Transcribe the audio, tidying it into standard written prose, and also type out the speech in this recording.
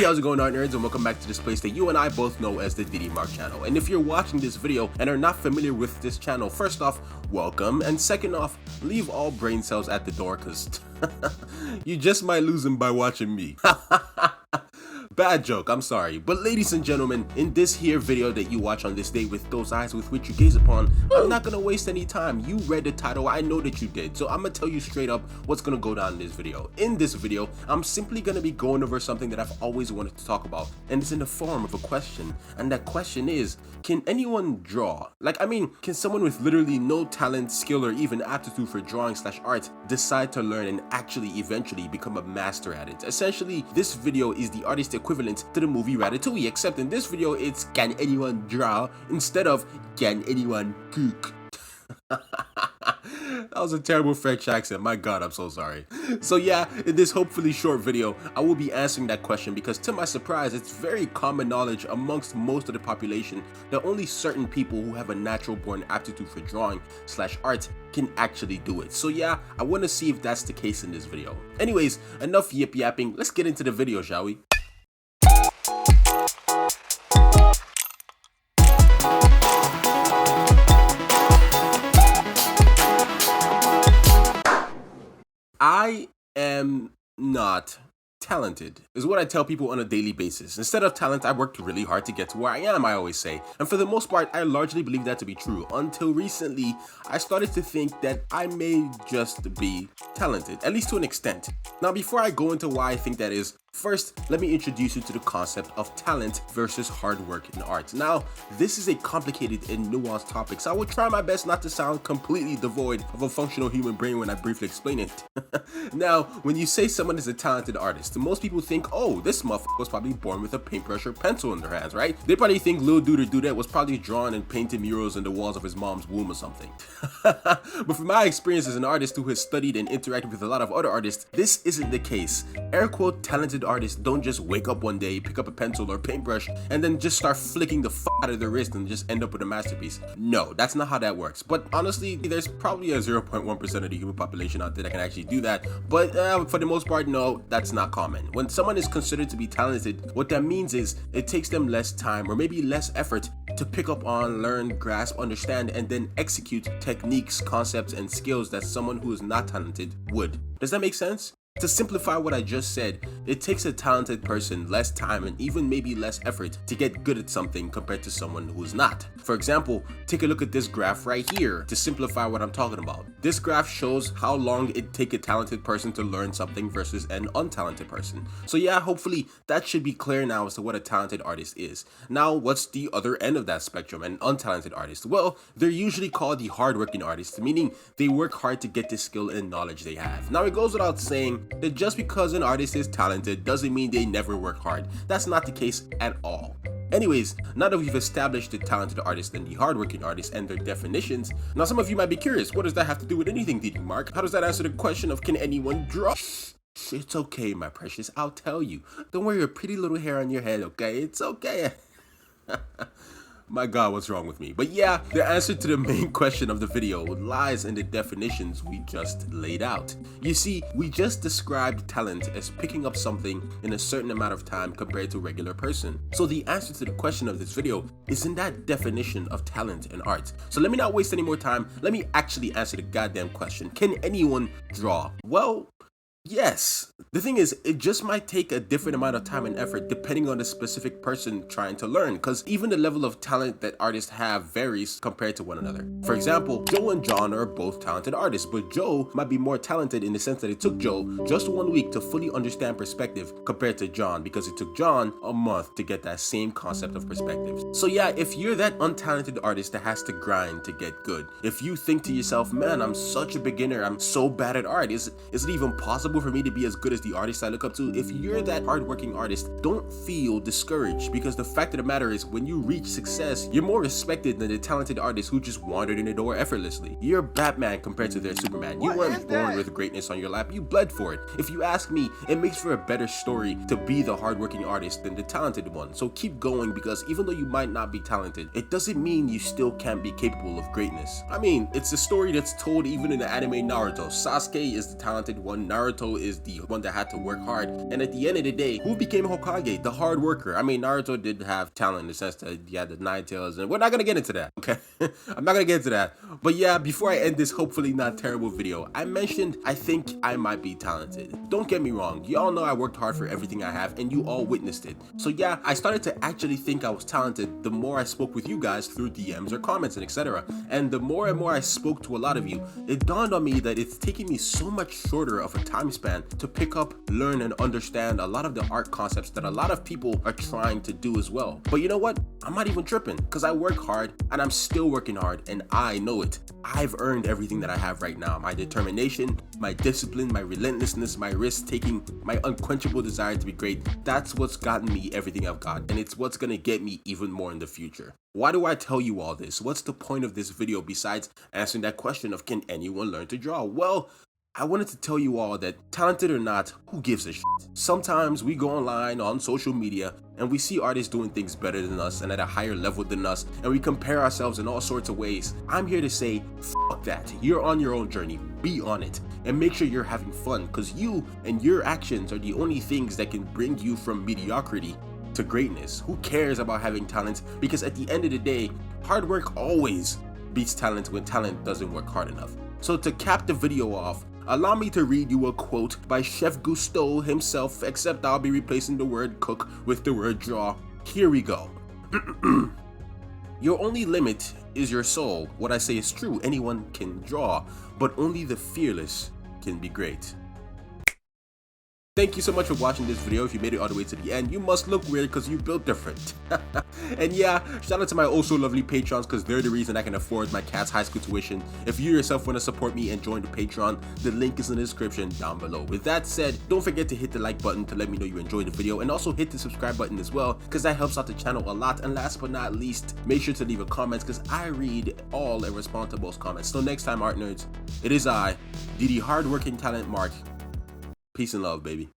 Hey, how's it going, art nerds, and welcome back to this place that you and I both know as the Diddy Mark channel. And if you're watching this video and are not familiar with this channel, first off, welcome, and second off, leave all brain cells at the door, cause you just might lose them by watching me. Bad joke, I'm sorry. But ladies and gentlemen, in this here video that you watch on this day with those eyes with which you gaze upon, I'm not gonna waste any time. You read the title, I know that you did. So I'm gonna tell you straight up what's gonna go down in this video. In this video, I'm simply gonna be going over something that I've always wanted to talk about. And it's in the form of a question. And that question is, can anyone draw? Can someone with literally no talent, skill, or even aptitude for drawing/art decide to learn and actually eventually become a master at it? Essentially, this video is the artist equivalent to the movie Ratatouille, except in this video it's can anyone draw instead of can anyone cook. That was a terrible French accent, my god, I'm so sorry. So yeah, in this hopefully short video, I will be answering that question because to my surprise, it's very common knowledge amongst most of the population that only certain people who have a natural born aptitude for drawing/art can actually do it. So yeah, I want to see if that's the case in this video. Anyways, enough yip yapping, let's get into the video, shall we? I am not talented, is what I tell people on a daily basis. Instead of talent, I worked really hard to get to where I am, I always say. And for the most part, I largely believe that to be true. Until recently, I started to think that I may just be talented, at least to an extent. Now, before I go into why I think that is, first, let me introduce you to the concept of talent versus hard work in art. Now, this is a complicated and nuanced topic, so I will try my best not to sound completely devoid of a functional human brain when I briefly explain it. Now, when you say someone is a talented artist, most people think, oh, this motherfucker was probably born with a paintbrush or pencil in their hands, right? They probably think Lil Dude or Dudette was probably drawn and painted murals on the walls of his mom's womb or something. But from my experience as an artist who has studied and interacted with a lot of other artists, this isn't the case. Air quote talented artists don't just wake up one day, pick up a pencil or paintbrush, and then just start flicking the out of their wrist and just end up with a masterpiece. No, that's not how that works. But honestly, there's probably a 0.1% of the human population out there that can actually do that. But for the most part, no, that's not common. When someone is considered to be talented, what that means is it takes them less time or maybe less effort to pick up on, learn, grasp, understand, and then execute techniques, concepts, and skills that someone who is not talented would. Does that make sense? To simplify what I just said, it takes a talented person less time and even maybe less effort to get good at something compared to someone who's not. For example, take a look at this graph right here to simplify what I'm talking about. This graph shows how long it takes a talented person to learn something versus an untalented person. So yeah, hopefully that should be clear now as to what a talented artist is. Now, what's the other end of that spectrum, an untalented artist? Well, they're usually called the hardworking artists, meaning they work hard to get the skill and knowledge they have. Now, it goes without saying that just because an artist is talented doesn't mean they never work hard. That's not the case at all. Anyways, now that we've established the talented artist and the hardworking artist and their definitions, now some of you might be curious, what does that have to do with anything, Diddy Mark? How does that answer the question of can anyone draw? It's okay, my precious, I'll tell you. Don't worry your pretty little hair on your head, okay? It's okay. My god, what's wrong with me? But yeah, the answer to the main question of the video lies in the definitions we just laid out. You see, we just described talent as picking up something in a certain amount of time compared to a regular person. So the answer to the question of this video is in that definition of talent and art. So let me not waste any more time. Let me actually answer the goddamn question. Can anyone draw? Well, yes. The thing is, it just might take a different amount of time and effort depending on the specific person trying to learn, because even the level of talent that artists have varies compared to one another. For example, Joe and John are both talented artists, but Joe might be more talented in the sense that it took Joe just 1 week to fully understand perspective compared to John, because it took John a month to get that same concept of perspective. So yeah, if you're that untalented artist that has to grind to get good, if you think to yourself, man, I'm such a beginner, I'm so bad at art, is it even possible for me to be as good as the artist I look up to? If you're that hardworking artist, don't feel discouraged, because the fact of the matter is when you reach success, you're more respected than the talented artist who just wandered in the door effortlessly. You're Batman compared to their Superman. You weren't born with greatness on your lap, you bled for it. If you ask me, it makes for a better story to be the hardworking artist than the talented one. So keep going, because even though you might not be talented, it doesn't mean you still can't be capable of greatness. I mean, it's a story that's told even in the anime Naruto. Sasuke is the talented one, Naruto Naruto is the one that had to work hard. And at the end of the day, who became Hokage? The hard worker. I mean, Naruto did have talent in the sense that he had the 9 tails, and we're not gonna get into that, okay? I'm not gonna get into that. But yeah, before I end this hopefully not terrible video, I mentioned I think I might be talented. Don't get me wrong, y'all know I worked hard for everything I have, and you all witnessed it. So yeah, I started to actually think I was talented the more I spoke with you guys through DMs or comments and etc. And the more and more I spoke to a lot of you, it dawned on me that it's taking me so much shorter of a time span to pick up, learn, and understand a lot of the art concepts that a lot of people are trying to do as well. But you know what? I'm not even tripping, because I work hard and I'm still working hard, and I know it. I've earned everything that I have right now. My determination, my discipline, my relentlessness, my risk taking, my unquenchable desire to be great. That's what's gotten me everything I've got, and it's what's gonna get me even more in the future. Why do I tell you all this? What's the point of this video besides answering that question of can anyone learn to draw? Well, I wanted to tell you all that talented or not, who gives a shit? Sometimes we go online on social media and we see artists doing things better than us and at a higher level than us, and we compare ourselves in all sorts of ways. I'm here to say, fuck that. You're on your own journey. Be on it. And make sure you're having fun, because you and your actions are the only things that can bring you from mediocrity to greatness. Who cares about having talent? Because at the end of the day, hard work always beats talent when talent doesn't work hard enough. So to cap the video off, allow me to read you a quote by Chef Gusteau himself, except I'll be replacing the word cook with the word draw. Here we go. Your only limit is your soul. What I say is true. Anyone can draw, but only the fearless can be great. Thank you so much for watching this video. If you made it all the way to the end, you must look weird because you built different. And yeah, shout out to my also lovely patrons, because they're the reason I can afford my cat's high school tuition. If you yourself want to support me and join the Patreon, the link is in the description down below. With that said, don't forget to hit the like button to let me know you enjoyed the video, and also hit the subscribe button as well, because that helps out the channel a lot. And last but not least, make sure to leave a comment, because I read all and respond to most comments. So next time, art nerds, it is I, the hardworking talent Mark. Peace and love, baby.